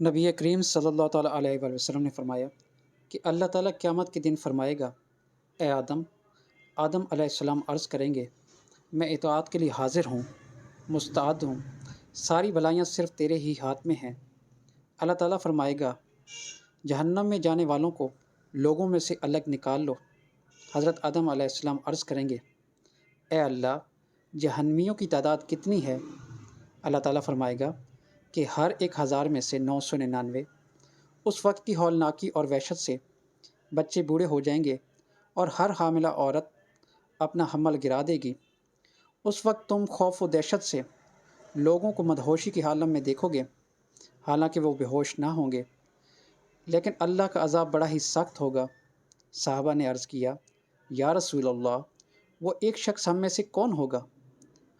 نبی کریم صلی اللہ تعالیٰ علیہ وآلہ وسلم نے فرمایا کہ اللہ تعالیٰ قیامت کے دن فرمائے گا، اے آدم علیہ السلام عرض کریں گے، میں اطاعت کے لیے حاضر ہوں، مستعد ہوں، ساری بلائیاں صرف تیرے ہی ہاتھ میں ہیں۔ اللہ تعالیٰ فرمائے گا، جہنم میں جانے والوں کو لوگوں میں سے الگ نکال لو۔ حضرت آدم علیہ السلام عرض کریں گے، اے اللہ، جہنمیوں کی تعداد کتنی ہے؟ اللہ تعالیٰ فرمائے گا کہ ہر 1000 میں سے 999۔ اس وقت کی ہولناکی اور وحشت سے بچے بوڑھے ہو جائیں گے اور ہر حاملہ عورت اپنا حمل گرا دے گی۔ اس وقت تم خوف و دہشت سے لوگوں کو مدہوشی کی عالم میں دیکھو گے، حالانکہ وہ بے ہوش نہ ہوں گے، لیکن اللہ کا عذاب بڑا ہی سخت ہوگا۔ صحابہ نے عرض کیا، یا رسول اللہ، وہ ایک شخص ہم میں سے کون ہوگا؟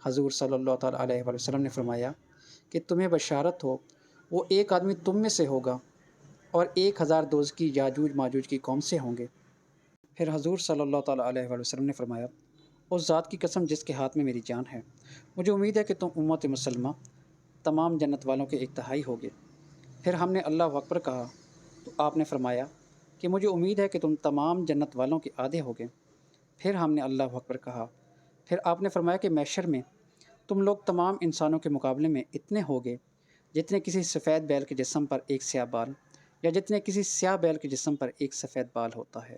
حضور صلی اللہ تعالیٰ علیہ وآلہ وسلم نے فرمایا کہ تمہیں بشارت ہو، وہ ایک آدمی تم میں سے ہوگا اور 1000 دوزکی یاجوج ماجوج کی قوم سے ہوں گے۔ پھر حضور صلی اللہ تعالیٰ علیہ وآلہ وسلم نے فرمایا، اس ذات کی قسم جس کے ہاتھ میں میری جان ہے، مجھے امید ہے کہ تم امت مسلمہ تمام جنت والوں کے ایک تہائی ہوگے۔ پھر ہم نے اللہ اکبر کہا تو آپ نے فرمایا کہ مجھے امید ہے کہ تم تمام جنت والوں کے آدھے ہوگے۔ پھر ہم نے اللہ اکبر کہا، پھر آپ نے فرمایا کہ محشر میں تم لوگ تمام انسانوں کے مقابلے میں اتنے ہوگے جتنے کسی سفید بیل کے جسم پر ایک سیاہ بال، یا جتنے کسی سیاہ بیل کے جسم پر ایک سفید بال ہوتا ہے۔